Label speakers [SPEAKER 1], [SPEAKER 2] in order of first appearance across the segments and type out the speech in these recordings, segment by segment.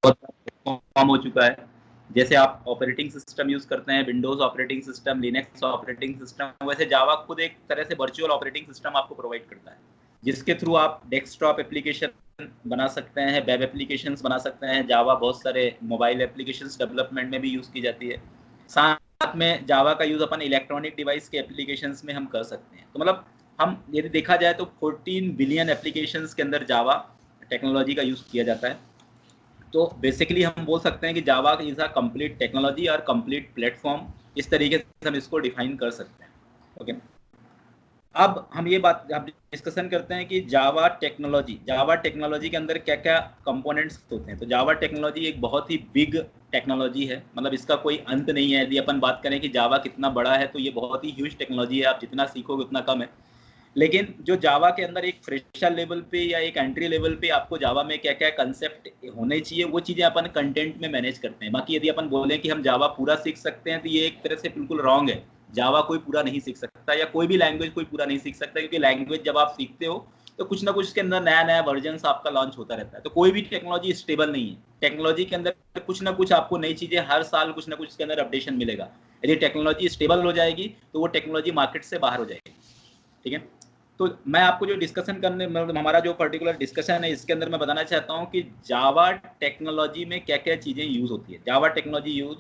[SPEAKER 1] Form हो चुका है। जैसे आप ऑपरेटिंग सिस्टम यूज करते हैं, Windows operating system, Linux operating system, वैसे जावा खुद एक तरह से वर्चुअल ऑपरेटिंग सिस्टम आपको प्रोवाइड करता है, जिसके थ्रू आप डेस्कटॉप एप्लीकेशन बना सकते हैं, वेब एप्लीकेशंस बना सकते हैं। जावा बहुत सारे मोबाइल एप्लीकेशंस डेवलपमेंट में भी यूज की जाती है। साथ में जावा का यूज अपन इलेक्ट्रॉनिक डिवाइस के एप्लीकेशंस में हम कर सकते हैं। तो मतलब हम यदि देखा जाए तो 14 बिलियन एप्लीकेशंस के अंदर जावा टेक्नोलॉजी का यूज किया जाता है। तो बेसिकली हम बोल सकते हैं कि Java is a complete technology और कंप्लीट प्लेटफॉर्म, इस तरीके से हम इसको डिफाइन कर सकते हैं। ओके, अब हम ये बात आप डिस्कशन करते हैं कि जावा टेक्नोलॉजी के अंदर क्या क्या कंपोनेंट्स होते हैं। तो जावा टेक्नोलॉजी एक बहुत ही बिग टेक्नोलॉजी है, मतलब इसका कोई अंत नहीं है। यदि अपन बात करें कि जावा कितना बड़ा है, तो ये बहुत ही ह्यूज टेक्नोलॉजी है, आप जितना सीखोगे उतना कम है। लेकिन जो जावा के अंदर एक फ्रेशर लेवल पे या एक एंट्री लेवल पे आपको जावा में क्या क्या कंसेप्ट होने चाहिए, वो चीज़ें अपन कंटेंट में मैनेज करते हैं। बाकी यदि अपन बोलें कि हम जावा पूरा सीख सकते हैं, तो ये एक तरह से बिल्कुल रॉन्ग है। जावा कोई पूरा नहीं सीख सकता, या कोई भी लैंग्वेज कोई पूरा नहीं सीख सकता, क्योंकि लैंग्वेज जब आप सीखते हो तो कुछ ना कुछ उसके अंदर नया नया वर्जन आपका लॉन्च होता रहता है। तो कोई भी टेक्नोलॉजी स्टेबल नहीं है, टेक्नोलॉजी के अंदर कुछ ना कुछ आपको नई चीज़ें हर साल कुछ ना कुछ उसके अंदर अपडेशन मिलेगा। यदि टेक्नोलॉजी स्टेबल हो जाएगी तो वो टेक्नोलॉजी मार्केट से बाहर हो जाएगी। ठीक है, तो मैं आपको जो डिस्कशन करने, मतलब हमारा जो पर्टिकुलर डिस्कशन है, इसके अंदर मैं बताना चाहता हूँ कि जावा टेक्नोलॉजी में क्या क्या चीजें यूज होती है। Java technology use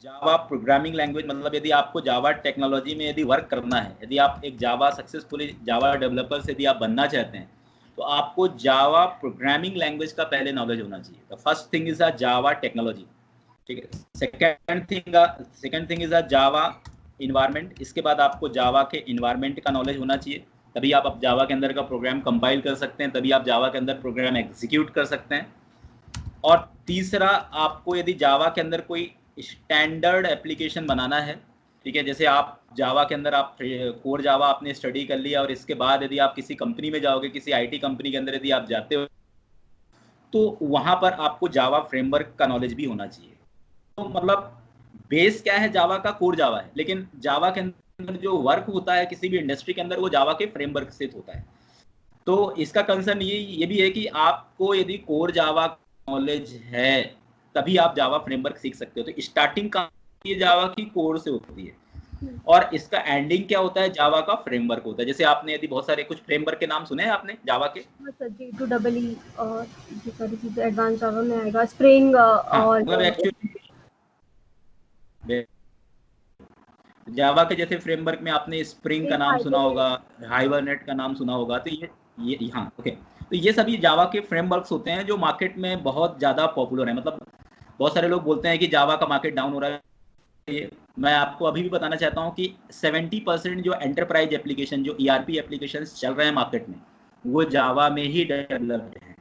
[SPEAKER 1] Java programming language, मतलब यदि आपको जावा टेक्नोलॉजी में यदि वर्क करना है, यदि आप एक जावा सक्सेसफुली जावा डेवलपर से यदि आप बनना चाहते हैं, तो आपको जावा प्रोग्रामिंग लैंग्वेज का पहले नॉलेज होना चाहिए। The first thing is a Java technology. ठीक है, second thing is a Java environment. इसके बाद आपको जावा के इन्वायरमेंट का नॉलेज होना चाहिए, तभी आप जावा के अंदर का प्रोग्राम कंपाइल कर सकते हैं, तभी आप जावा के अंदर प्रोग्राम एग्जीक्यूट कर सकते हैं। और तीसरा, आपको यदि जावा के अंदर कोई स्टैंडर्ड एप्लीकेशन बनाना है, ठीक है, जैसे आप जावा के अंदर आप कोर जावा आपने स्टडी कर लिया, और इसके बाद यदि आप किसी कंपनी में जाओगे, किसी आईटी कंपनी के अंदर यदि आप जाते हो, तो वहां पर आपको जावा फ्रेमवर्क का नॉलेज भी होना चाहिए। तो मतलब बेस क्या है, जावा का कोर जावा है, लेकिन जावा के अंदर जो वर्क होता है किसी भी इंडस्ट्री के अंदर, वो जावा के फ्रेमवर्क से होता है। तो इसका कंसर्न ये भी है कि आपको यदि कोर जावा नॉलेज है, तभी आप जावा फ्रेमवर्क सीख सकते हो। तो स्टार्टिंग का ये जावा की कोर से होती है, और इसका एंडिंग क्या होता है, जावा का फ्रेमवर्क होता है। जैसे आपने यदि बहुत सारे कुछ फ्रेमवर्क के नाम सुने हैं आपने जावा के?
[SPEAKER 2] सर J2EE और ये सारी चीजें एडवांस जावा में आएगा, स्प्रिंग
[SPEAKER 1] हाँ,
[SPEAKER 2] और
[SPEAKER 1] मतलब एक्चुअली जावा के जैसे फ्रेमवर्क में आपने स्प्रिंग का
[SPEAKER 2] एक
[SPEAKER 1] नाम सुना
[SPEAKER 2] हाइबरनेट।
[SPEAKER 1] होगा, हाइबरनेट का नाम सुना होगा। तो ये हाँ, ओके। तो ये सभी जावा के फ्रेमवर्क्स होते हैं जो मार्केट में बहुत ज़्यादा पॉपुलर है। मतलब बहुत सारे लोग बोलते हैं कि जावा का मार्केट डाउन हो रहा है। ये मैं आपको अभी भी बताना चाहता हूँ कि 70% जो एंटरप्राइज एप्लीकेशन, जो ईआरपी एप्लीकेशन चल रहे हैं मार्केट में, वो जावा में ही डेवलप्ड है।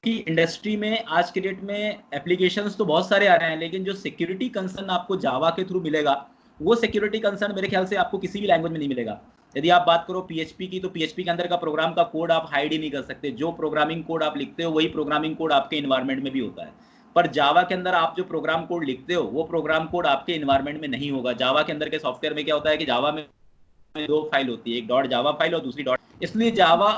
[SPEAKER 1] कि इंडस्ट्री में आज के डेट में एप्लीकेशंस तो बहुत सारे आ रहे हैं, लेकिन जो सिक्योरिटी कंसर्न आपको जावा के थ्रू मिलेगा, वो सिक्योरिटी कंसर्न मेरे ख्याल से आपको किसी भी लैंग्वेज में नहीं मिलेगा। यदि आप बात करो पीएचपी की, तो पीएचपी के अंदर का प्रोग्राम का कोड आप हाइड ही नहीं कर सकते। जो प्रोग्रामिंग कोड आप लिखते हो, वही प्रोग्रामिंग कोड आपके इन्वायरमेंट में भी होता है। पर जावा के अंदर आप जो प्रोग्राम कोड लिखते हो, वो प्रोग्राम कोड आपके इन्वायरमेंट में नहीं होगा। जावा के अंदर के सॉफ्टवेयर में क्या होता है कि जावा में दो फाइल होती है, एक डॉट जावा फाइल और दूसरी डॉट, इसलिए जावा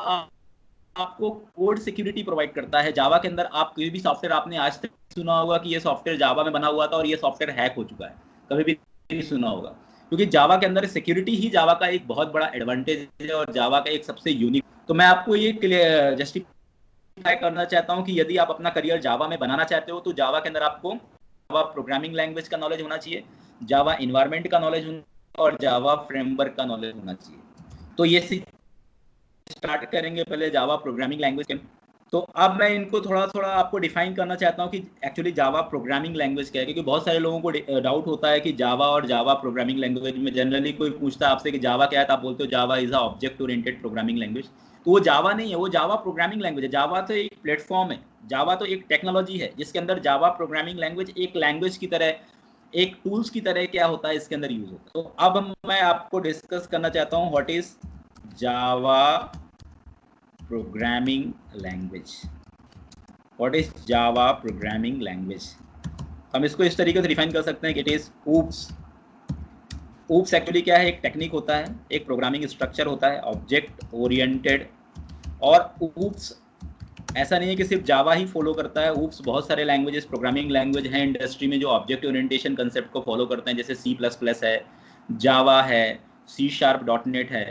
[SPEAKER 1] आपको कोड सिक्योरिटी प्रोवाइड करता है। जावा के अंदर आप कोई भी सॉफ्टवेयर, आपने आज तक सुना होगा कि ये सॉफ्टवेयर जावा में बना हुआ था और ये सॉफ्टवेयर हैक हो चुका है, कभी भी नहीं सुना होगा। क्योंकि जावा के अंदर सिक्योरिटी ही जावा का एक बहुत बड़ा एडवांटेज है, और जावा का एक सबसे यूनिक। तो मैं आपको ये जस्टिफाई करना चाहता हूँ कि यदि आप अपना करियर जावा में बनाना चाहते हो, तो जावा के अंदर आपको जावा प्रोग्रामिंग लैंग्वेज का नॉलेज होना चाहिए, जावा इन्वायरमेंट का नॉलेज होना, और जावा फ्रेमवर्क का नॉलेज होना चाहिए। तो ये स्टार्ट करेंगे पहले जावा प्रोग्रामिंग लैंग्वेज के। तो अब मैं इनको थोड़ा थोड़ा आपको डिफाइन करना चाहता हूँ कि एक्चुअली जावा प्रोग्रामिंग लैंग्वेज क्या है, क्योंकि बहुत सारे लोगों को डाउट होता है कि जावा और जावा प्रोग्रामिंग लैंग्वेज में, जनरली कोई पूछता है आपसे कि जावा क्या है, तो आप बोलते हो Java is a object oriented programming language. तो वो जावा नहीं है, वो जावा प्रोग्रामिंग लैंग्वेज है। जावा तो एक प्लेटफॉर्म है, जावा तो एक टेक्नोलॉजी है, जिसके अंदर जावा प्रोग्रामिंग लैंग्वेज एक लैंग्वेज की तरह, एक टूल्स की तरह क्या होता है, इसके अंदर यूज होता है। तो अब मैं आपको डिस्कस करना चाहता हूँ what is Java programming language। what is java programming language? हम इसको इस तरीके से डिफाइन कर सकते हैं कि it is oops। oops actually क्या है, एक टेक्निक होता है, एक प्रोग्रामिंग स्ट्रक्चर होता है ऑब्जेक्ट ओरिएंटेड। और oops ऐसा नहीं है कि सिर्फ जावा ही फॉलो करता है, ऊप्स बहुत सारे लैंग्वेजेस, प्रोग्रामिंग लैंग्वेज हैं इंडस्ट्री में जो ऑब्जेक्ट ओरिएंटेशन कंसेप्ट को फॉलो करते हैं, जैसे C++ है, जावा है, C#.NET है।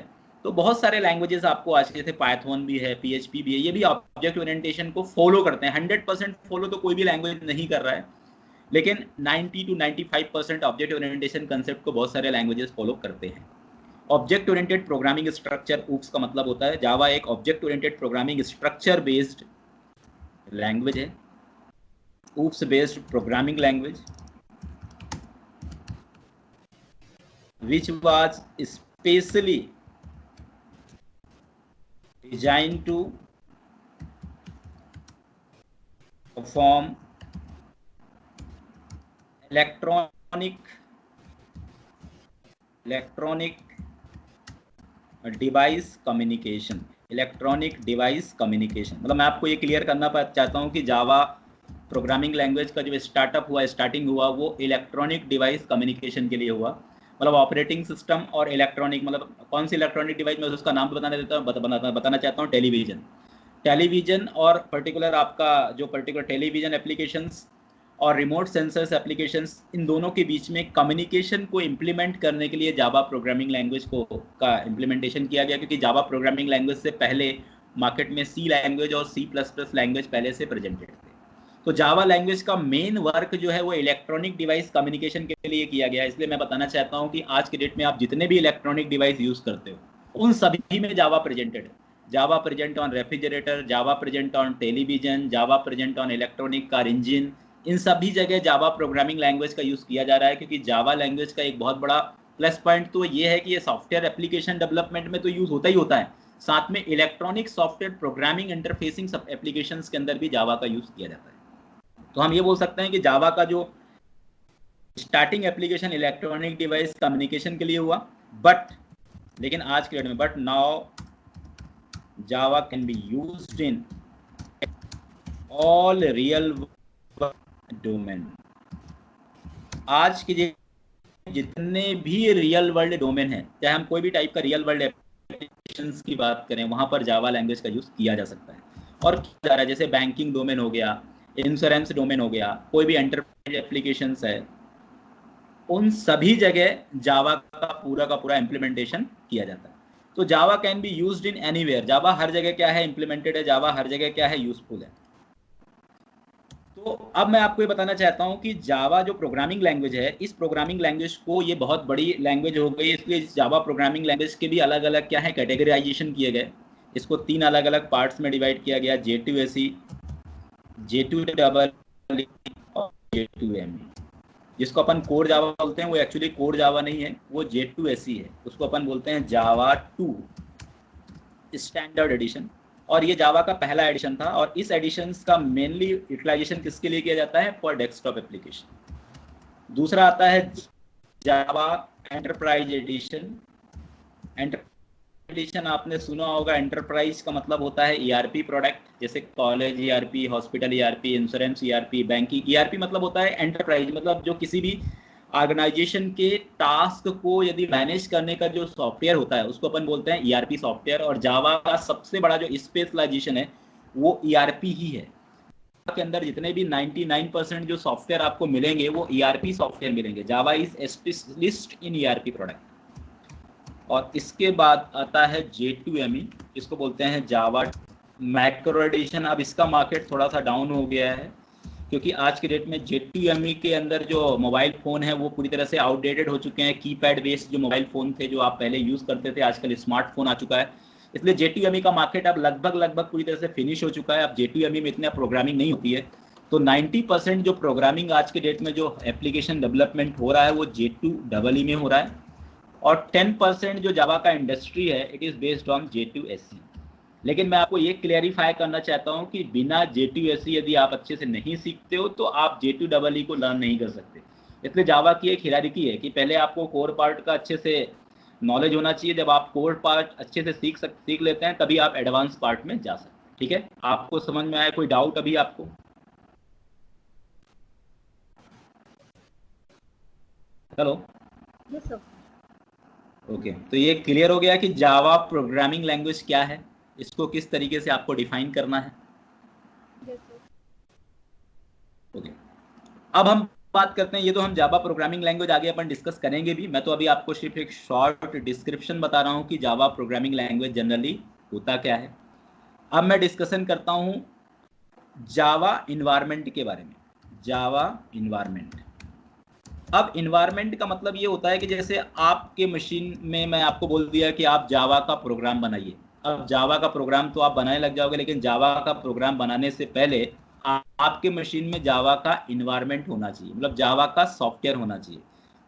[SPEAKER 1] तो बहुत सारे लैंग्वेजेस आपको आज, जैसे पाइथन भी है, PHP भी है, ये भी ऑब्जेक्ट ओरिएंटेशन को फॉलो करते हैं। 100% फॉलो तो कोई भी लैंग्वेज नहीं कर रहा है, लेकिन 90 to 95% ऑब्जेक्ट ओरिएंटेशन कंसेप्ट को बहुत सारे लैंग्वेजेस फॉलो करते हैं। Object oriented programming structure, oops का मतलब होता है, जावा एक object oriented programming structure based language है, oops based programming language which was specially designed to perform electronic device communication. Electronic device communication मतलब मैं आपको ये क्लियर करना चाहता हूँ कि जावा प्रोग्रामिंग लैंग्वेज का जो स्टार्टिंग हुआ वो इलेक्ट्रॉनिक डिवाइस कम्युनिकेशन के लिए हुआ। मतलब ऑपरेटिंग सिस्टम और इलेक्ट्रॉनिक, मतलब कौन सी इलेक्ट्रॉनिक डिवाइस, मैं उसका नाम बताना चाहता हूँ, टेलीविजन और पर्टिकुलर आपका जो पर्टिकुलर टेलीविजन एप्लीकेशंस और रिमोट सेंसर्स एप्लीकेशंस, इन दोनों के बीच में कम्युनिकेशन को इम्प्लीमेंट करने के लिए जावा प्रोग्रामिंग लैंग्वेज का इम्प्लीमेंटेशन किया गया, क्योंकि जावा प्रोग्रामिंग लैंग्वेज से पहले मार्केट में C लैंग्वेज और C++ लैंग्वेज पहले से प्रेजेंटेड थे। तो जावा लैंग्वेज का मेन वर्क जो है वो इलेक्ट्रॉनिक डिवाइस कम्युनिकेशन के लिए किया गया है। इसलिए मैं बताना चाहता हूँ कि आज के डेट में आप जितने भी इलेक्ट्रॉनिक डिवाइस यूज़ करते हो उन सभी में जावा प्रेजेंटेड है। Java present on refrigerator, Java present on television, Java present on electronic car engine, इन सभी जगह जावा प्रोग्रामिंग लैंग्वेज का यूज़ किया जा रहा है, क्योंकि जावा लैंग्वेज का एक बहुत बड़ा प्लस पॉइंट तो ये है कि ये सॉफ्टवेयर एप्लीकेशन डेवलपमेंट में तो यूज़ होता ही होता है, साथ में इलेक्ट्रॉनिक सॉफ्टवेयर प्रोग्रामिंग इंटरफेसिंग सब एप्लीकेशंस के अंदर भी जावा का यूज़ किया जाता है। तो हम ये बोल सकते हैं कि जावा का जो starting application electronic device communication के लिए हुआ, लेकिन आज के डेट में but now Java can be used in all real domain. आज के जितने भी रियल वर्ल्ड डोमेन है, चाहे हम कोई भी टाइप का रियल वर्ल्ड एप्लीकेशंस की बात करें, वहां पर जावा लैंग्वेज का यूज किया जा सकता है और किया जा रहा है। जैसे बैंकिंग डोमेन हो गया, इंश्योरेंस डोमेन हो गया, कोई भी एंटरप्राइज एप्लीकेशंस है, उन सभी जगह जावा का पूरा इम्प्लीमेंटेशन किया जाता है। तो Java can be used in anywhere, Java हर जगह क्या है इम्प्लीमेंटेड है, जावा हर जगह क्या है यूजफुल है। तो अब मैं आपको ये बताना चाहता हूँ कि जावा जो प्रोग्रामिंग लैंग्वेज है, इस प्रोग्रामिंग लैंग्वेज को, ये बहुत बड़ी लैंग्वेज हो गई, इसलिए जावा प्रोग्रामिंग लैंग्वेज के भी अलग अलग क्या है कैटेगराइजेशन किए गए। इसको 3 अलग अलग पार्ट्स में डिवाइड किया गया, J2SE, J2EE और J2ME। जिसको अपन कोर जावा बोलते हैं वो एक्चुअली कोर जावा नहीं है, वो J2SE है, उसको अपन बोलते हैं जावा 2 स्टैंडर्ड एडिशन। और ये जावा का पहला एडिशन था, और इस एडिशन का मेनली यूटिलाइजेशन किसके लिए किया जाता है, फॉर डेस्कटॉप एप्लीकेशन। दूसरा आता है जावा एंटरप्राइज एडिशन। एडिशन आपने सुना होगा, एंटरप्राइज का मतलब होता है ERP प्रोडक्ट, जैसे college ERP, hospital ERP, insurance ERP, banking ERP मतलब होता है एंटरप्राइज, मतलब जो किसी भी ऑर्गेनाइजेशन के टास्क को यदि मैनेज करने का जो सॉफ्टवेयर होता है उसको अपन बोलते हैं ERP सॉफ्टवेयर। और जावा का सबसे बड़ा जो स्पेशलाइजेशन है वो ERP ही है। के अंदर जितने भी 99% जो सॉफ्टवेयर आपको मिलेंगे वो ERP सॉफ्टवेयर मिलेंगे। Java is specialist in ERP product. और इसके बाद आता है J2ME, इसको बोलते हैं जावा मैक्रो एडिशन। अब इसका मार्केट थोड़ा सा डाउन हो गया है, क्योंकि आज के डेट में J2ME के अंदर जो मोबाइल फ़ोन है वो पूरी तरह से आउटडेटेड हो चुके हैं। कीपैड बेस्ड जो मोबाइल फ़ोन थे जो आप पहले यूज़ करते थे, आजकल स्मार्टफोन आ चुका है, इसलिए J2ME का मार्केट अब लगभग पूरी तरह से फिनिश हो चुका है। अब J2ME में इतना प्रोग्रामिंग नहीं होती है, तो 90% जो प्रोग्रामिंग आज के डेट में जो एप्लीकेशन डेवलपमेंट हो रहा है वो J2EE में हो रहा है, और 10% जो जावा का इंडस्ट्री है it is based on J2SE। लेकिन मैं आपको ये क्लैरिफाई करना चाहता हूँ कि बिना J2SE यदि आप अच्छे से नहीं सीखते हो तो आप J2EE को लर्न नहीं कर सकते। इसलिए जावा की एक हिरारिकी है कि पहले आपको कोर पार्ट का अच्छे से नॉलेज होना चाहिए। जब आप कोर पार्ट अच्छे से सीख लेते हैं तभी आप एडवांस पार्ट में जा सकते हैं। ठीक है, आपको समझ में आया? कोई डाउट अभी आपको? हेलो।
[SPEAKER 2] Yes sir.
[SPEAKER 1] ओके, तो ये क्लियर हो गया कि जावा प्रोग्रामिंग लैंग्वेज क्या है, इसको किस तरीके से आपको डिफाइन करना है। ओके, अब हम बात करते हैं, ये तो हम जावा प्रोग्रामिंग लैंग्वेज आगे अपन डिस्कस करेंगे भी, मैं तो अभी आपको सिर्फ एक शॉर्ट डिस्क्रिप्शन बता रहा हूँ कि जावा प्रोग्रामिंग लैंग्वेज जनरली होता क्या है। अब मैं डिस्कशन करता हूँ जावा इन्वायरमेंट के बारे में। जावा इन्वायरमेंट, अब इन्वायरमेंट का मतलब ये होता है कि जैसे आपके मशीन में मैं आपको बोल दिया कि आप जावा का प्रोग्राम बनाइए। अब जावा का प्रोग्राम तो आप बनाने लग जाओगे, लेकिन जावा का प्रोग्राम बनाने से पहले आपके मशीन में जावा का इन्वायरमेंट होना चाहिए, मतलब जावा का सॉफ्टवेयर होना चाहिए।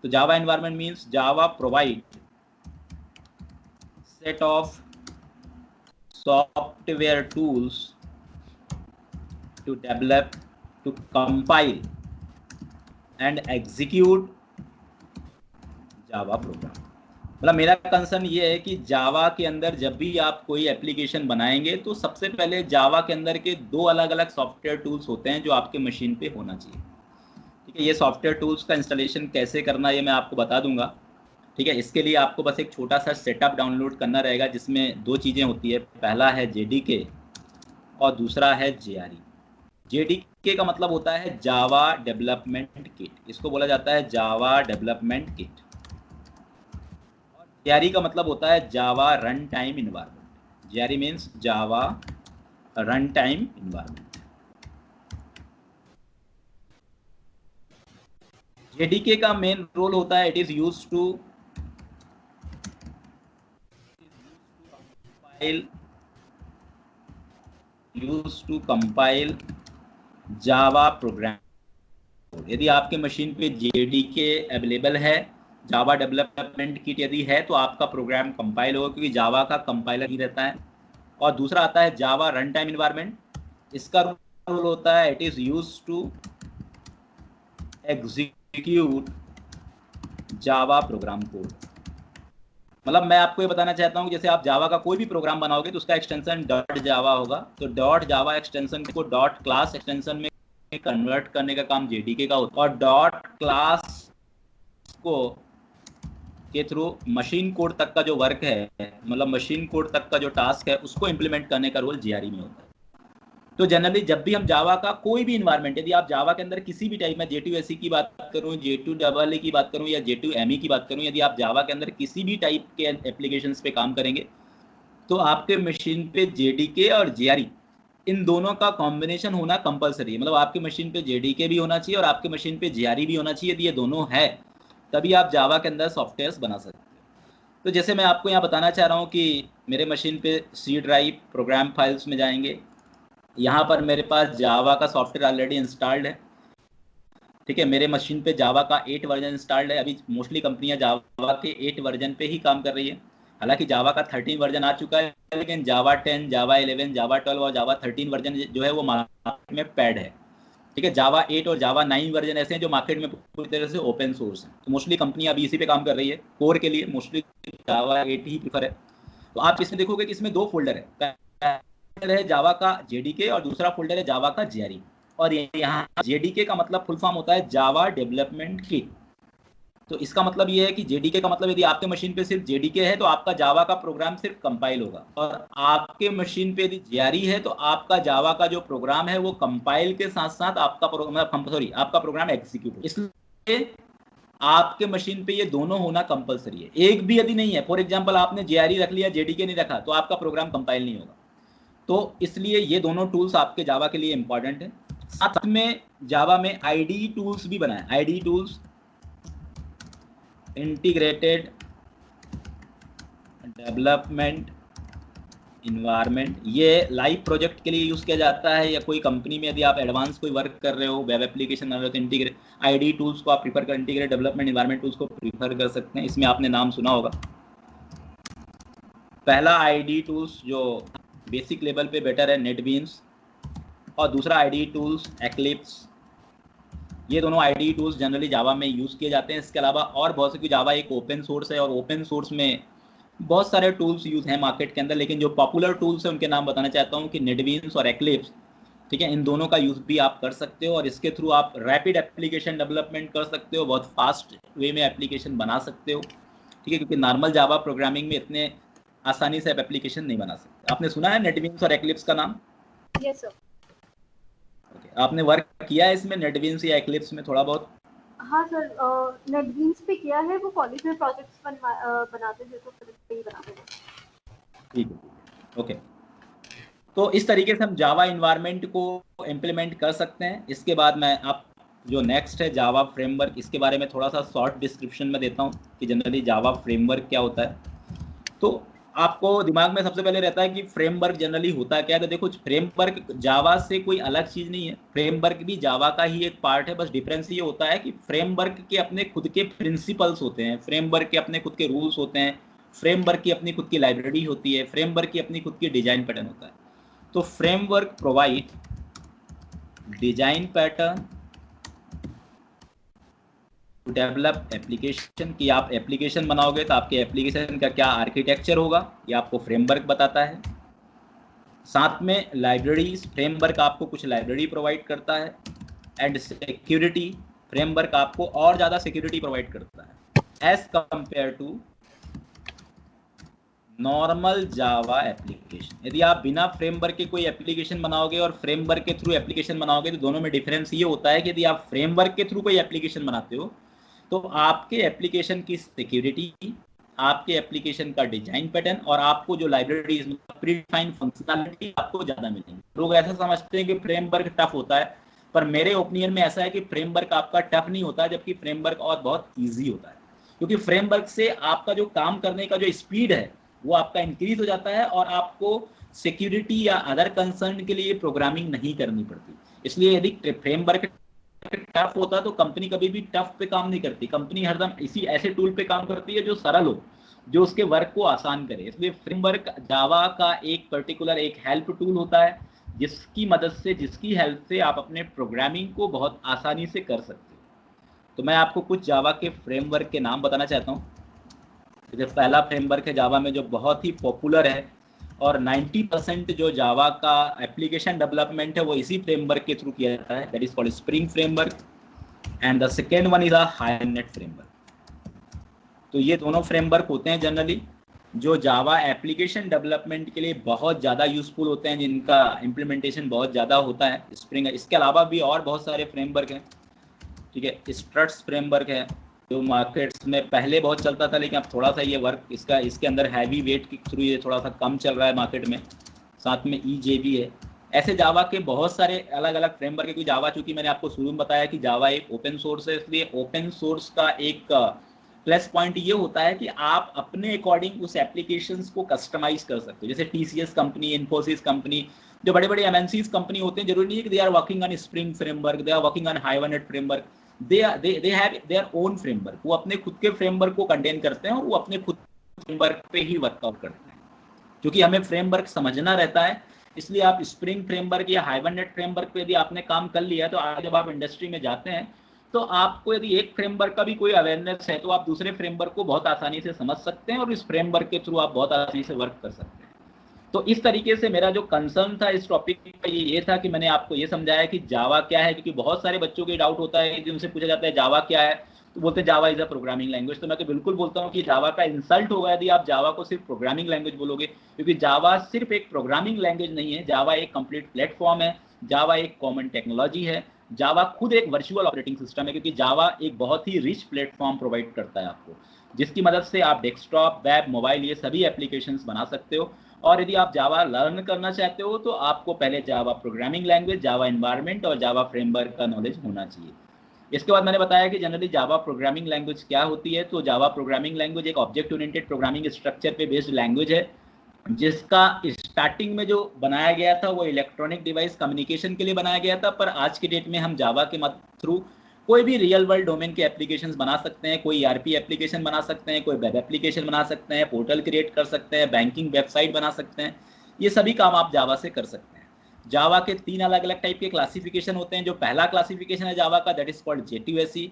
[SPEAKER 1] तो Java environment means Java provide set of software tools to develop, to compile and execute Java program. मतलब मेरा कंसर्न ये है कि जावा के अंदर जब भी आप कोई एप्लीकेशन बनाएंगे तो सबसे पहले जावा के अंदर के दो अलग अलग सॉफ्टवेयर टूल्स होते हैं जो आपके मशीन पे होना चाहिए। ठीक है, ये सॉफ्टवेयर टूल्स का इंस्टॉलेशन कैसे करना है ये मैं आपको बता दूंगा। ठीक है, इसके लिए आपको बस एक छोटा सा सेटअप डाउनलोड करना रहेगा जिसमें दो चीज़ें होती है, पहला है जेडीके और दूसरा है जेआरई। जेडीके का मतलब होता है जावा डेवलपमेंट किट, इसको बोला जाता है जावा डेवलपमेंट किट। और जेआरई का मतलब होता है Java run time environment. JRE means Java run time environment. JDK का मेन रोल होता है, it is used to compile Java program. यदि आपके मशीन पे जेडीके अवेलेबल है, जावा डेवलपमेंट किट यदि है, तो आपका प्रोग्राम कंपाइल होगा, क्योंकि जावा का कंपाइलर ही रहता है। और दूसरा आता है जावा रन टाइम इन्वायरमेंट। इसका रोल होता है, it is use to execute Java program code. मतलब मैं आपको ये बताना चाहता हूँ कि जैसे आप जावा का कोई भी प्रोग्राम बनाओगे तो उसका एक्सटेंशन डॉट जावा होगा, तो डॉट जावा extension co dot class extension में कन्वर्ट करने का काम जेडीके का होता है, और डॉट क्लास को के थ्रू मशीन कोड तक का जो वर्क है, मतलब मशीन कोड तक का जो टास्क है, उसको इंप्लीमेंट करने का रोल जेआरई में होता है। तो जनरली जब भी हम जावा का कोई भी इन्वायरमेंट, यदि आप जावा के अंदर किसी भी टाइप में J2SE की बात करूं, J2EE की बात करूं या J2ME की बात करूं, यदि आप जावा के अंदर किसी भी टाइप के एप्लीकेशंस पे काम करेंगे तो आपके मशीन पे जेडीके और जेआरई इन दोनों का कॉम्बिनेशन होना कंपलसरी है। मतलब आपके मशीन पे जेडीके भी होना चाहिए और आपके मशीन पे जेआरई भी होना चाहिए। यदि ये दोनों है तभी आप जावा के अंदर सॉफ्टवेयर बना सकते हैं। तो जैसे मैं आपको यहाँ बताना चाह रहा हूँ कि मेरे मशीन पे सी ड्राइव प्रोग्राम फाइल्स में जाएंगे, यहाँ पर मेरे पास जावा का सॉफ्टवेयर ऑलरेडी इंस्टॉल्ड है। ठीक है, मेरे मशीन पे जावा का 8 वर्जन इंस्टॉल्ड है। अभी मोस्टली कंपनियां जावा के 8 वर्जन पे ही काम कर रही है। हालांकि जावा का 13 वर्जन आ चुका है, लेकिन जावा 10, जावा 11, जावा 12 और जावा 13 वर्जन जो है वो मार्केट में पैड है। ठीक है, जावा 8 और जावा 9 वर्जन ऐसे हैं जो मार्केट में पूरी तरह से ओपन सोर्स है। तो मोस्टली कंपनियां अभी इसी पे काम कर रही है। कोर के लिए मोस्टली जावा 8 ही प्रीफर है। तो आप इसमें देखोगे कि इसमें दो फोल्डर है, है जावा का जेडीके और दूसरा फोल्डर है जावा का जेआरई। और यहाँ जेडीके का मतलब फुल फॉर्म होता है जावा डेवलपमेंट किट। तो इसका मतलब ये है कि जेडीके का मतलब यदि आपके मशीन पे सिर्फ जेडीके है तो आपका जावा का प्रोग्राम सिर्फ कंपाइल होगा, और आपके मशीन पे यदि जेआरई है तो आपका जावा का जो प्रोग्राम है वो कंपाइल के साथ साथ आपका प्रोग्राम आपका प्रोग्राम एग्जीक्यूट हो। इसलिए आपके मशीन पे ये दोनों होना कंपलसरी है। एक भी यदि नहीं है, फॉर एग्जांपल आपने जेआरई रख लिया जेडीके नहीं रखा, तो आपका प्रोग्राम कंपाइल नहीं होगा। तो इसलिए ये दोनों टूल्स आपके जावा के लिए इंपॉर्टेंट है। साथ में जावा में आईडी टूल्स भी बनाए, ID tools integrated development environment, ये लाइव प्रोजेक्ट के लिए यूज किया जाता है, या कोई कंपनी में यदि आप एडवांस कोई वर्क कर रहे हो, वेब एप्लीकेशन बना रहे हो, तो इंटीग्रेट आईडी टूल्स को आप प्रीफर कर, इंटीग्रेट डेवलपमेंट इन्वायरमेंट टूल्स को प्रीफर कर सकते हैं। इसमें आपने नाम सुना होगा। पहला आईडी टूल्स जो बेसिक लेवल पे बेटर है, नेटबीन्स, और दूसरा आईडी टूल्स एक्लिप्स। ये दोनों आईडी टूल्स जनरली जावा में यूज़ किए जाते हैं। इसके अलावा और बहुत से, जावा एक ओपन सोर्स है और ओपन सोर्स में बहुत सारे टूल्स यूज हैं मार्केट के अंदर, लेकिन जो पॉपुलर टूल्स हैं उनके नाम बताना चाहता हूँ कि नेटबीन्स और एक्लिप्स। ठीक है, इन दोनों का यूज़ भी आप कर सकते हो और इसके थ्रू आप रैपिड एप्लीकेशन डेवलपमेंट कर सकते हो, बहुत फास्ट वे में एप्लीकेशन बना सकते हो। ठीक है, क्योंकि नॉर्मल जावा प्रोग्रामिंग में इतने आसानी से आप एप्लीकेशन नहीं बना सकते। आपने सुना है नेटबीन्स और एक्लिप्स का नाम?
[SPEAKER 2] Yes sir.
[SPEAKER 1] ओके, आपने वर्क किया है इसमें नेटबीन्स या एक्लिप्स में थोड़ा बहुत?
[SPEAKER 2] हाँ सर, नेटबीन्स पे किया है, वो कॉलेज में प्रोजेक्ट्स बनाते थे तो फिर इस पे ही बनाते थे।
[SPEAKER 1] ठीक है, ओके। तो इस तरीके से हम जावा इन्वायरमेंट को इम्प्लीमेंट कर सकते हैं। इसके बाद मैं आप जो नेक्स्ट है जावा फ्रेमवर्क, इसके बारे में थोड़ा सा शॉर्ट डिस्क्रिप्शन में देता हूँ कि जनरली जावा फ्रेमवर्क क्या होता है। तो आपको दिमाग में सबसे पहले रहता है कि फ्रेमवर्क जनरली होता क्या है। तो देखो, फ्रेमवर्क जावा से कोई अलग चीज़ नहीं है, फ्रेमवर्क भी जावा का ही एक पार्ट है। बस डिफरेंस ये होता है कि फ्रेमवर्क के अपने खुद के प्रिंसिपल्स होते हैं, फ्रेमवर्क के अपने खुद के रूल्स होते हैं, फ्रेमवर्क की अपनी खुद की लाइब्रेरी होती है, फ्रेमवर्क की अपनी खुद की डिजाइन पैटर्न होता है। तो framework provide design pattern to develop application, कि आप एप्लीकेशन बनाओगे तो आपके एप्लीकेशन का क्या आर्किटेक्चर होगा, ये आपको फ्रेमवर्क बताता है। साथ में लाइब्रेरीज, फ्रेमवर्क आपको कुछ लाइब्रेरी प्रोवाइड करता है। एंड सिक्योरिटी, फ्रेमवर्क आपको और ज़्यादा सिक्योरिटी प्रोवाइड करता है as compare to normal Java application. यदि आप बिना फ्रेमवर्क के कोई एप्लीकेशन बनाओगे और फ्रेमवर्क के थ्रू एप्लीकेशन बनाओगे तो दोनों में डिफरेंस ये होता है कि यदि आप फ्रेमवर्क के थ्रू कोई एप्लीकेशन बनाते हो तो आपके एप्लीकेशन की सिक्योरिटी, आपके एप्लीकेशन का डिजाइन पैटर्न और आपको जो लाइब्रेरीज मतलब प्रीडिफाइंड फंक्शनैलिटी आपको ज़्यादा मिलेंगी। लोग ऐसा समझते हैं कि फ्रेमवर्क टफ होता है, पर मेरे ओपिनियन में ऐसा है कि फ्रेमवर्क आपका टफ नहीं होता, जबकि फ्रेमवर्क और बहुत ईजी होता है। क्योंकि फ्रेमवर्क से आपका जो काम करने का जो स्पीड है वो आपका इंक्रीज हो जाता है और आपको सिक्योरिटी या अदर कंसर्न के लिए प्रोग्रामिंग नहीं करनी पड़ती। इसलिए यदि फ्रेमवर्क टफ होता तो कंपनी कभी भी टफ पे काम नहीं करती, कंपनी हरदम इसी ऐसे टूल पे काम करती है जो सरल हो, जो उसके वर्क को आसान करे। इसलिए फ्रेमवर्क जावा का एक पर्टिकुलर एक हेल्प टूल होता है जिसकी मदद से, जिसकी हेल्प से आप अपने प्रोग्रामिंग को बहुत आसानी से कर सकते हो। तो मैं आपको कुछ जावा के फ्रेमवर्क के नाम बताना चाहता हूँ। जो पहला फ्रेमवर्क है जावा में जो बहुत ही पॉपुलर है और 90% जो जावा का एप्लीकेशन डेवलपमेंट है वो इसी फ्रेमवर्क के थ्रू किया जाता है, that is called spring framework. And the second one is a hibernate framework. तो ये दोनों फ्रेमवर्क होते हैं जनरली जो जावा एप्लीकेशन डेवलपमेंट के लिए बहुत ज़्यादा यूजफुल होते हैं, जिनका इम्प्लीमेंटेशन बहुत ज़्यादा होता है स्प्रिंग। इसके अलावा भी और बहुत सारे फ्रेमवर्क हैं, ठीक है। स्ट्रट्स फ्रेमवर्क है जो मार्केट्स में पहले बहुत चलता था, लेकिन अब थोड़ा सा ये वर्क इसका इसके अंदर हैवी वेट के थ्रू ये थोड़ा सा कम चल रहा है मार्केट में। साथ में EJB है। ऐसे जावा के बहुत सारे अलग अलग फ्रेमवर्क है। क्योंकि जावा, चूंकि मैंने आपको शुरू में बताया कि जावा एक ओपन सोर्स है, इसलिए ओपन सोर्स का एक प्लस पॉइंट ये होता है कि आप अपने अकॉर्डिंग उस एप्लीकेशंस को कस्टमाइज कर सकते हो। जैसे TCS कंपनी, इन्फोसिस कंपनी, जो बड़े बड़े MNCs कंपनी होते हैं, जरूरी नहीं है कि they are working on Spring framework, they are working on Hibernate framework, they have their own framework. वो अपने खुद के फ्रेमवर्क को कंटेन करते हैं और वो अपने खुद फ्रेमवर्क पे ही वर्कआउट करते हैं। क्योंकि हमें फ्रेमवर्क समझना रहता है, इसलिए आप स्प्रिंग फ्रेमवर्क या हाइबरनेट फ्रेमवर्क पे यदि आपने काम कर लिया तो आगे जब आप इंडस्ट्री में जाते हैं तो आपको यदि एक फ्रेमवर्क का भी कोई अवेयरनेस है तो आप दूसरे फ्रेमवर्क को बहुत आसानी से समझ सकते हैं और इस फ्रेमवर्क के थ्रू आप बहुत आसानी से वर्क कर सकते हैं। तो इस तरीके से मेरा जो कंसर्न था इस टॉपिक का ये था कि मैंने आपको ये समझाया कि जावा क्या है। क्योंकि बहुत सारे बच्चों के डाउट होता है, जिनसे पूछा जाता है जावा क्या है, तो बोलते हैं Java is a programming language. तो मैं तो बिल्कुल बोलता हूँ कि जावा का इंसल्ट होगा यदि आप जावा को सिर्फ प्रोग्रामिंग लैंग्वेज बोलोगे, क्योंकि जावा सिर्फ एक प्रोग्रामिंग लैंग्वेज नहीं है, जावा एक कंप्लीट प्लेटफॉर्म है, जावा एक कॉमन टेक्नोलॉजी है, जावा खुद एक वर्चुअल ऑपरेटिंग सिस्टम है। क्योंकि जावा एक बहुत ही रिच प्लेटफॉर्म प्रोवाइड करता है आपको, जिसकी मदद से आप डेस्कटॉप, वेब, मोबाइल ये सभी एप्लीकेशंस बना सकते हो। और यदि आप जावा लर्न करना चाहते हो तो आपको पहले जावा प्रोग्रामिंग लैंग्वेज, जावा एनवायरनमेंट और जावा फ्रेमवर्क का नॉलेज होना चाहिए। इसके बाद मैंने बताया कि जनरली जावा प्रोग्रामिंग लैंग्वेज क्या होती है। तो जावा प्रोग्रामिंग लैंग्वेज एक ऑब्जेक्ट ओरिएंटेड प्रोग्रामिंग स्ट्रक्चर पे बेस्ड लैंग्वेज है, जिसका स्टार्टिंग में जो बनाया गया था वो इलेक्ट्रॉनिक डिवाइस कम्युनिकेशन के लिए बनाया गया था। पर आज की डेट में हम जावा के थ्रू कोई भी रियल वर्ल्ड डोमेन के एप्लीकेशंस बना सकते हैं, कोई ERP एप्लीकेशन बना सकते हैं, कोई वेब एप्लीकेशन बना सकते हैं, पोर्टल क्रिएट कर सकते हैं, बैंकिंग वेबसाइट बना सकते हैं। ये सभी काम आप जावा से कर सकते हैं। जावा के 3 अलग अलग टाइप के क्लासिफिकेशन होते हैं। जो पहला क्लासिफिकेशन है जावा का, दैट इज कॉल्ड J2SE,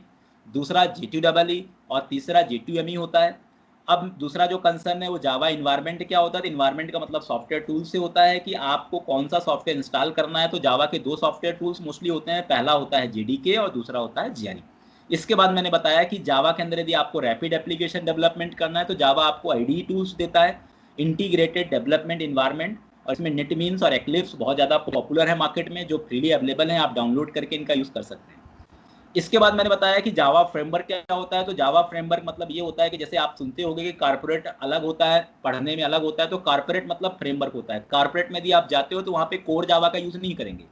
[SPEAKER 1] दूसरा J2EE और तीसरा J2ME होता है। अब दूसरा जो कंसर्न है वो जावा इन्वायरमेंट क्या होता है। इन्वायरमेंट का मतलब सॉफ्टवेयर टूल से होता है कि आपको कौन सा सॉफ्टवेयर इंस्टॉल करना है। तो जावा के 2 सॉफ्टवेयर टूल्स मोस्टली होते हैं, पहला होता है JDK और दूसरा होता है JRE। इसके बाद मैंने बताया कि जावा के अंदर यदि आपको रैपिड एप्लीकेशन डेवलपमेंट करना है तो जावा आपको IDE टूल्स देता है, इंटीग्रेटेड डेवलपमेंट इन्वायरमेंट। और इसमें नेटबीन्स और एक्लिप्स बहुत ज़्यादा पॉपुलर है मार्केट में, जो फ्रीली अवेलेबल हैं, आप डाउनलोड करके इनका यूज़ कर सकते हैं। इसके बाद मैंने बताया कि जावा फ्रेमवर्क क्या होता है। तो जावा फ्रेमवर्क मतलब ये होता है कि जैसे आप सुनते होंगे कि कारपोरेट अलग होता है, पढ़ने में अलग होता है, तो कारपोरेट मतलब फ्रेमवर्क होता है। कारपोरेट में यदि आप जाते हो तो वहाँ पे कोर जावा का यूज़ नहीं करेंगे,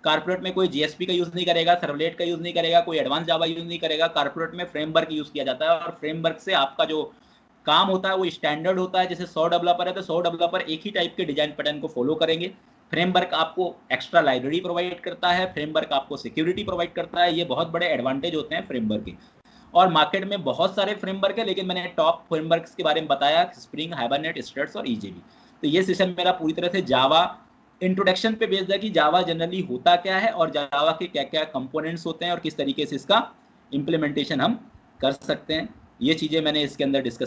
[SPEAKER 1] कारपोरेट में कोई जीएसपी का यूज़ नहीं करेगा, सर्वलेट का यूज़ नहीं करेगा, कोई एडवांस जावा यूज़ नहीं करेगा। कारपोरेट में फ्रेमवर्क यूज़ किया जाता है, और फ्रेमवर्क से आपका जो काम होता है वो स्टैंडर्ड होता है। जैसे 100 डेवलपर है तो 100 डेवलपर एक ही टाइप के डिजाइन पैटर्न को फॉलो करेंगे। फ्रेमवर्क आपको एक्स्ट्रा लाइब्रेरी प्रोवाइड करता है, फ्रेमवर्क आपको सिक्योरिटी प्रोवाइड करता है। ये बहुत बड़े एडवांटेज होते हैं फ्रेमवर्क के। और मार्केट में बहुत सारे फ्रेमवर्क है, लेकिन मैंने टॉप फ्रेमवर्क्स के बारे में बताया, स्प्रिंग, हाइबरनेट, स्ट्रट्स और ईजेबी। तो ये सेशन मेरा पूरी तरह से जावा इंट्रोडक्शन पे बेस्ड है कि जावा जनरली होता क्या है और जावा के क्या क्या कंपोनेंट्स होते हैं और किस तरीके से इसका इम्प्लीमेंटेशन हम कर सकते हैं। ये चीज़ें मैंने इसके अंदर डिस्कस